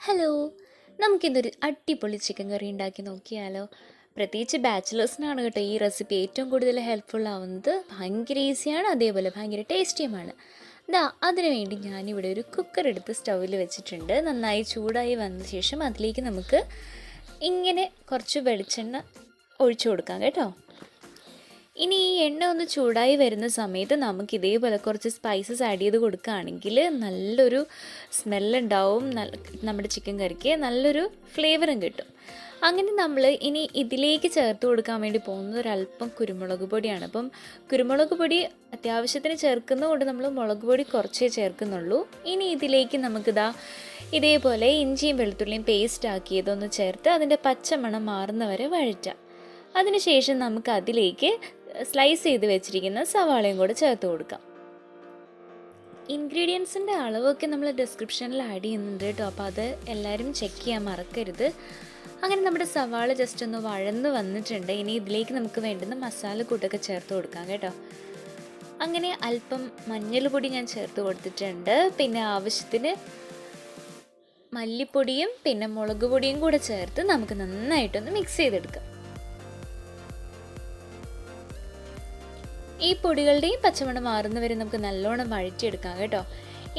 Hello, നമുക്കിന്നൊരു അടിപൊളി chicken കറി ഉണ്ടാക്കി നോക്കിയാലോ? പ്രത്യേകിച്ച് ബാച്ചിലേഴ്സിനാണ് കേട്ടോ ഈ റെസിപ്പി ഏറ്റവും കൂടുതൽ ഹെൽപ്ഫുൾ ആവുന്നത്. ഭയങ്കര ഈസിയാണ്, അതേപോലെ ഭയങ്കര ടേസ്റ്റിയുമാണ്. അതിനു വേണ്ടി ഞാനിവിടെ ഒരു കുക്കർ എടുത്ത് സ്റ്റൗവിൽ വെച്ചിട്ടുണ്ട്. നന്നായി ചൂടായി വന്ന ശേഷം അതിലേക്ക് നമുക്ക് ഇങ്ങനെ കുറച്ച് വെളിച്ചെണ്ണ ഒഴിച്ചു കൊടുക്കാം കേട്ടോ. ഇനി ഈ എണ്ണ ഒന്ന് ചൂടായി വരുന്ന സമയത്ത് നമുക്ക് ഇതേപോലെ കുറച്ച് സ്പൈസസ് ആഡ് ചെയ്ത് കൊടുക്കുകയാണെങ്കിൽ നല്ലൊരു സ്മെല്ലുണ്ടാവും. നമ്മുടെ ചിക്കൻ കറിക്ക് നല്ലൊരു ഫ്ലേവറും കിട്ടും. അങ്ങനെ നമ്മൾ ഇനി ഇതിലേക്ക് ചേർത്ത് കൊടുക്കാൻ വേണ്ടി പോകുന്നത് ഒരല്പം കുരുമുളക് പൊടിയാണ്. അപ്പം കുരുമുളക് പൊടി അത്യാവശ്യത്തിന് ചേർക്കുന്നതുകൊണ്ട് നമ്മൾ മുളക് പൊടി കുറച്ചേ ചേർക്കുന്നുള്ളൂ. ഇനി ഇതിലേക്ക് ഇതേപോലെ ഇഞ്ചിയും വെളുത്തുള്ളിയും പേസ്റ്റ് ആക്കിയതൊന്ന് ചേർത്ത് അതിൻ്റെ പച്ചമണം മാറുന്നവരെ വഴറ്റാം. അതിനുശേഷം നമുക്ക് അതിലേക്ക് സ്ലൈസ് ചെയ്ത് വെച്ചിരിക്കുന്ന സവാളയും കൂടെ ചേർത്ത് കൊടുക്കാം. ഇൻഗ്രീഡിയൻസിൻ്റെ അളവൊക്കെ നമ്മൾ ഡിസ്ക്രിപ്ഷനിൽ ആഡ് ചെയ്യുന്നുണ്ട് കേട്ടോ, അപ്പോൾ അത് എല്ലാവരും ചെക്ക് ചെയ്യാൻ മറക്കരുത്. അങ്ങനെ നമ്മുടെ സവാള ജസ്റ്റ് ഒന്ന് വഴന്ന് വന്നിട്ടുണ്ട്. ഇനി ഇതിലേക്ക് നമുക്ക് വേണ്ടുന്ന മസാലക്കൂട്ടൊക്കെ ചേർത്ത് കൊടുക്കാം കേട്ടോ. അങ്ങനെ അല്പം മഞ്ഞൾപ്പൊടി ഞാൻ ചേർത്ത് കൊടുത്തിട്ടുണ്ട്. പിന്നെ ആവശ്യത്തിന് മല്ലിപ്പൊടിയും പിന്നെ മുളക് പൊടിയും കൂടെ ചേർത്ത് നമുക്ക് നന്നായിട്ടൊന്ന് മിക്സ് ചെയ്തെടുക്കാം. ഈ പൊടികളുടെയും പച്ചമണം മാറുന്നവരെ നമുക്ക് നല്ലോണം വഴറ്റിയെടുക്കാം കേട്ടോ.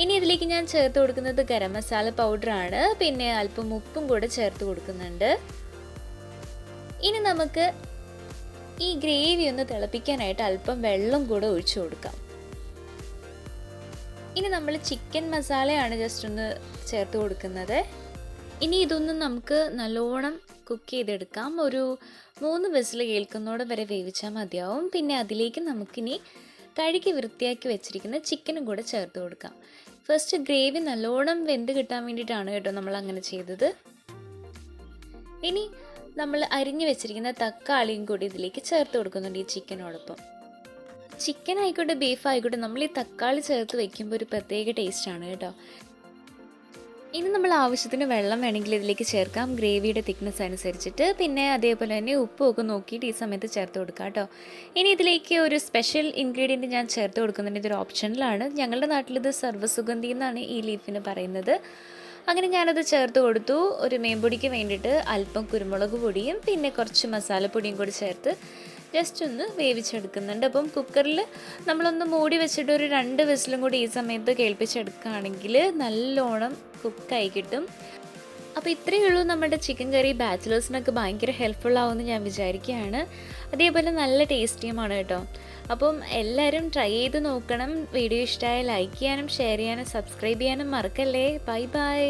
ഇനി ഇതിലേക്ക് ഞാൻ ചേർത്ത് കൊടുക്കുന്നത് ഗരം മസാല പൗഡറാണ്. പിന്നെ അല്പം ഉപ്പും കൂടെ ചേർത്ത് കൊടുക്കുന്നുണ്ട്. ഇനി നമുക്ക് ഈ ഗ്രേവി ഒന്ന് തിളപ്പിക്കാനായിട്ട് അല്പം വെള്ളം കൂടെ ഒഴിച്ചു കൊടുക്കാം. ഇനി നമ്മൾ ചിക്കൻ മസാലയാണ് ജസ്റ്റ് ഒന്ന് ചേർത്ത് കൊടുക്കുന്നത്. ഇനി ഇതൊന്നും നമുക്ക് നല്ലോണം കുക്ക് ചെയ്തെടുക്കാം. ഒരു 3 വിസിൽ കേൾക്കുന്നതോടെ വരെ വേവിച്ചാൽ മതിയാവും. പിന്നെ അതിലേക്ക് നമുക്കിനി കഴുകി വൃത്തിയാക്കി വെച്ചിരിക്കുന്ന ചിക്കനും കൂടെ ചേർത്ത് കൊടുക്കാം. ഫസ്റ്റ് ഗ്രേവി നല്ലോണം വെന്ത് കിട്ടാൻ വേണ്ടിയിട്ടാണ് കേട്ടോ നമ്മൾ അങ്ങനെ ചെയ്തത്. ഇനി നമ്മൾ അരിഞ്ഞു വെച്ചിരിക്കുന്ന തക്കാളിയും കൂടി ഇതിലേക്ക് ചേർത്ത് കൊടുക്കുന്നുണ്ട് ഈ ചിക്കനോടൊപ്പം. ചിക്കൻ ആയിക്കോട്ടെ ബീഫ് ആയിക്കോട്ടെ നമ്മൾ ഈ തക്കാളി ചേർത്ത് വെക്കുമ്പോൾ ഒരു പ്രത്യേക ടേസ്റ്റാണ് കേട്ടോ. ഇനി നമ്മൾ ആവശ്യത്തിന് വെള്ളം വേണമെങ്കിൽ ഇതിലേക്ക് ചേർക്കാം, ഗ്രേവിയുടെ തിക്നെസ് അനുസരിച്ചിട്ട്. പിന്നെ അതേപോലെ തന്നെ ഉപ്പും ഒക്കെ നോക്കിയിട്ട് ഈ സമയത്ത് ചേർത്ത് കൊടുക്കാം കേട്ടോ. ഇനി ഇതിലേക്ക് ഒരു സ്പെഷ്യൽ ഇൻഗ്രീഡിയൻറ്റ് ഞാൻ ചേർത്ത് കൊടുക്കുന്നുണ്ട്. ഇതൊരു ഓപ്ഷനിലാണ്. ഞങ്ങളുടെ നാട്ടിലിത് സർവ്വസുഗന്ധി എന്നാണ് ഈ ലീഫിന് പറയുന്നത്. അങ്ങനെ ഞാനത് ചേർത്ത് കൊടുത്തു. ഒരു മേമ്പൊടിക്ക് വേണ്ടിയിട്ട് അല്പം കുരുമുളക് പൊടിയും പിന്നെ കുറച്ച് മസാലപ്പൊടിയും കൂടി ചേർത്ത് ജസ്റ്റ് ഒന്ന് വേവിച്ചെടുക്കുന്നുണ്ട്. അപ്പം കുക്കറിൽ നമ്മളൊന്ന് മൂടി വെച്ചിട്ട് ഒരു 2 വിസിലും കൂടി ഈ സമയത്ത് കേൾപ്പിച്ചെടുക്കുകയാണെങ്കിൽ നല്ലോണം കുക്കായി കിട്ടും. അപ്പോൾ ഇത്രയേ ഉള്ളൂ നമ്മുടെ ചിക്കൻ കറി. ബാച്ചിലേഴ്സിനൊക്കെ ഭയങ്കര ഹെൽപ്ഫുൾ ആവുമെന്ന് ഞാൻ വിചാരിക്കുകയാണ്. അതേപോലെ നല്ല ടേസ്റ്റിയുമാണ് കേട്ടോ. അപ്പം എല്ലാവരും ട്രൈ ചെയ്ത് നോക്കണം. വീഡിയോ ഇഷ്ടമായ ലൈക്ക് ചെയ്യാനും ഷെയർ ചെയ്യാനും സബ്സ്ക്രൈബ് ചെയ്യാനും മറക്കല്ലേ. Bye bye.